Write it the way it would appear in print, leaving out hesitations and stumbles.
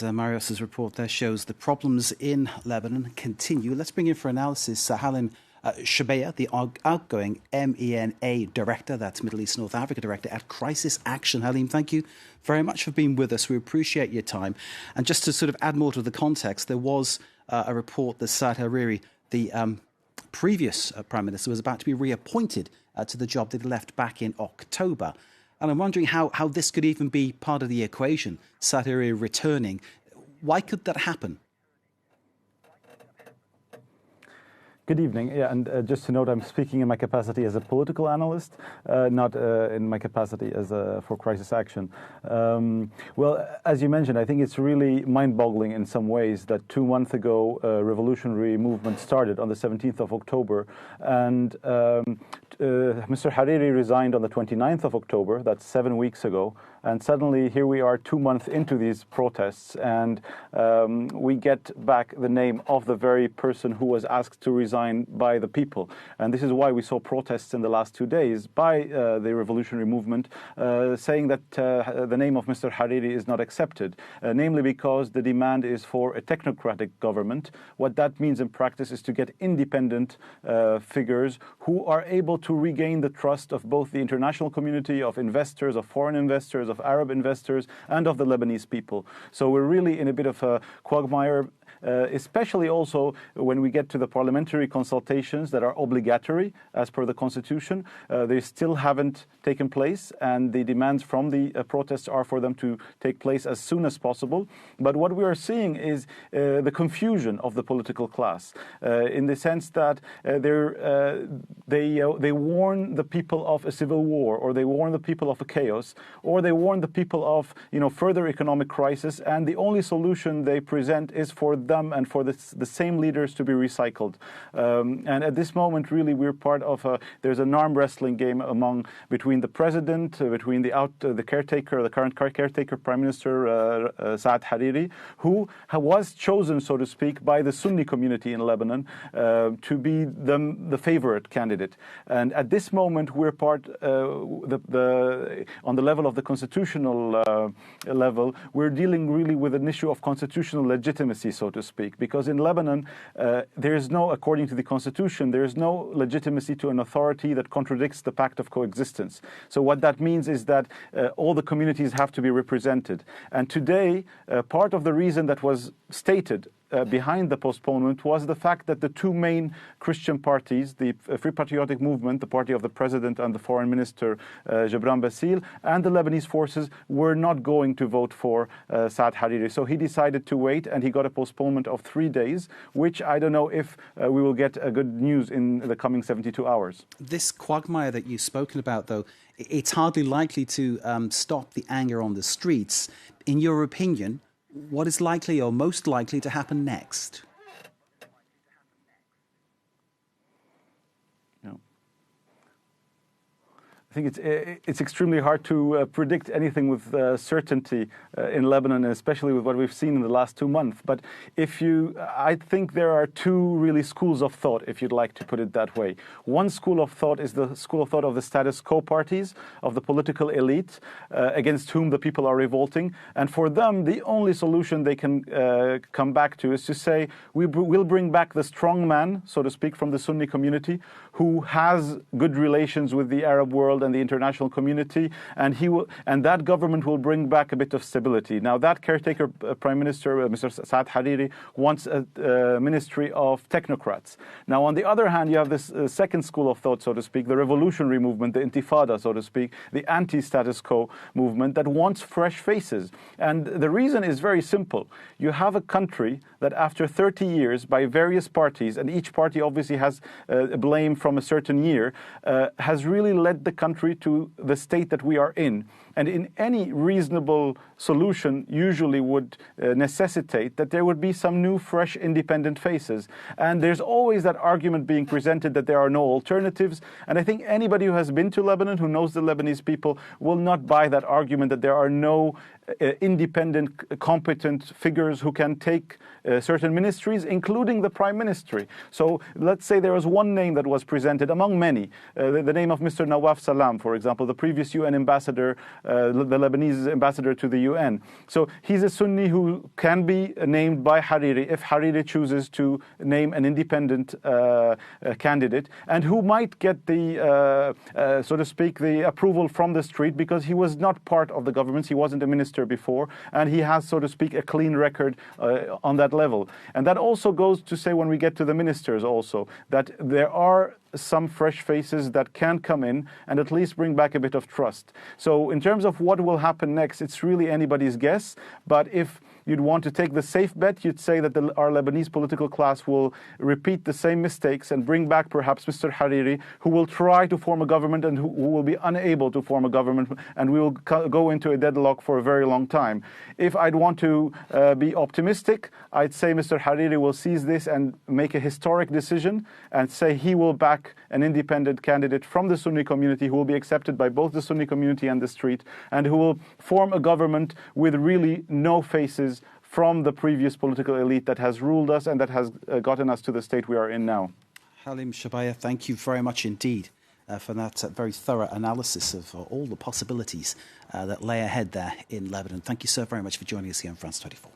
Marius's report there shows the problems in Lebanon continue. Let's bring in for analysis Halim Shebaya, the outgoing MENA Director, that's Middle East North Africa Director at Crisis Action. Halim, thank you very much for being with us. We appreciate your time. And just to sort of add more to the context, there was a report that Saad Hariri, the previous Prime Minister, was about to be reappointed to the job that he left back in October. And I'm wondering how this could even be part of the equation, Saad Hariri returning. Why could that happen? Good evening. Yeah, and just to note, I'm speaking in my capacity as a political analyst, not in my capacity as for crisis action. Well, as you mentioned, I think it's really mind-boggling in some ways that 2 months ago, a revolutionary movement started on the 17th of October, and Mr. Hariri resigned on the 29th of October, that's 7 weeks ago, and suddenly here we are 2 months into these protests, and we get back the name of the very person who was asked to resign by the people. And this is why we saw protests in the last 2 days by the revolutionary movement saying that the name of Mr. Hariri is not accepted, namely because the demand is for a technocratic government. What that means in practice is to get independent figures who are able to regain the trust of both the international community, of investors, of foreign investors, of Arab investors, and of the Lebanese people. So we're really in a bit of a quagmire, especially also when we get to the parliamentary consultations that are obligatory as per the constitution. They still haven't taken place, and the demands from the protests are for them to take place as soon as possible. But what we are seeing is the confusion of the political class, in the sense that they warn the people of a civil war, or they warn the people of a chaos, or they warn the people of further economic crisis, and the only solution they present is for them and for the same leaders to be recycled. And at this moment, really, we're part of there's an arm wrestling game between the president, between the caretaker, the current caretaker Prime Minister Saad Hariri, who was chosen, so to speak, by the Sunni community in Lebanon to be the favorite candidate. And at this moment, we're part on the level of the constitutional level, we're dealing really with an issue of constitutional legitimacy, so to speak, because in Lebanon, there is no, according to the constitution, there is no legitimacy to an authority that contradicts the pact of coexistence. So what that means is that all the communities have to be represented. And today, part of the reason that was stated behind the postponement was the fact that the two main Christian parties, the Free Patriotic Movement, the party of the president and the foreign minister Gebran Bassil, and the Lebanese forces were not going to vote for Saad Hariri. So he decided to wait, and he got a postponement of 3 days, which I don't know if we will get good news in the coming 72 hours. This quagmire that you've spoken about, though, it's hardly likely to stop the anger on the streets. In your opinion, what is likely or most likely to happen next? I think it's extremely hard to predict anything with certainty in Lebanon, especially with what we've seen in the last 2 months. But I think there are two really schools of thought, if you'd like to put it that way. One school of thought is the school of thought of the status quo parties, of the political elite, against whom the people are revolting. And for them, the only solution they can come back to is to say, we'll bring back the strong man, so to speak, from the Sunni community, who has good relations with the Arab world and the international community, and that government will bring back a bit of stability. Now, that caretaker Prime Minister, Mr. Saad Hariri, wants a ministry of technocrats. Now, on the other hand, you have this second school of thought, so to speak, the revolutionary movement, the intifada, so to speak, the anti-status quo movement that wants fresh faces. And the reason is very simple. You have a country that after 30 years by various parties, and each party obviously has blame from a certain year, has really led the country to the state that we are in. And in any reasonable solution usually would necessitate that there would be some new, fresh, independent faces. And there's always that argument being presented that there are no alternatives. And I think anybody who has been to Lebanon, who knows the Lebanese people, will not buy that argument that there are no independent, competent figures who can take certain ministries, including the prime ministry. So let's say there was one name that was presented among many, the name of Mr. Nawaf Salam, for example, the previous UN ambassador the Lebanese ambassador to the UN. So he's a Sunni who can be named by Hariri if Hariri chooses to name an independent candidate, and who might get the, so to speak, the approval from the street, because he was not part of the government, he wasn't a minister before, and he has, so to speak, a clean record on that level. And that also goes to say, when we get to the ministers also, that there are some fresh faces that can come in and at least bring back a bit of trust. So in terms of what will happen next, it's really anybody's guess. But if you'd want to take the safe bet, you'd say that our Lebanese political class will repeat the same mistakes and bring back perhaps Mr. Hariri, who will try to form a government and who will be unable to form a government, and we will go into a deadlock for a very long time. If I'd want to be optimistic, I'd say Mr. Hariri will seize this and make a historic decision and say he will back an independent candidate from the Sunni community who will be accepted by both the Sunni community and the street, and who will form a government with really no faces from the previous political elite that has ruled us and that has gotten us to the state we are in now. Halim Shebaya, thank you very much indeed for that very thorough analysis of all the possibilities that lay ahead there in Lebanon. Thank you so very much for joining us here on France 24.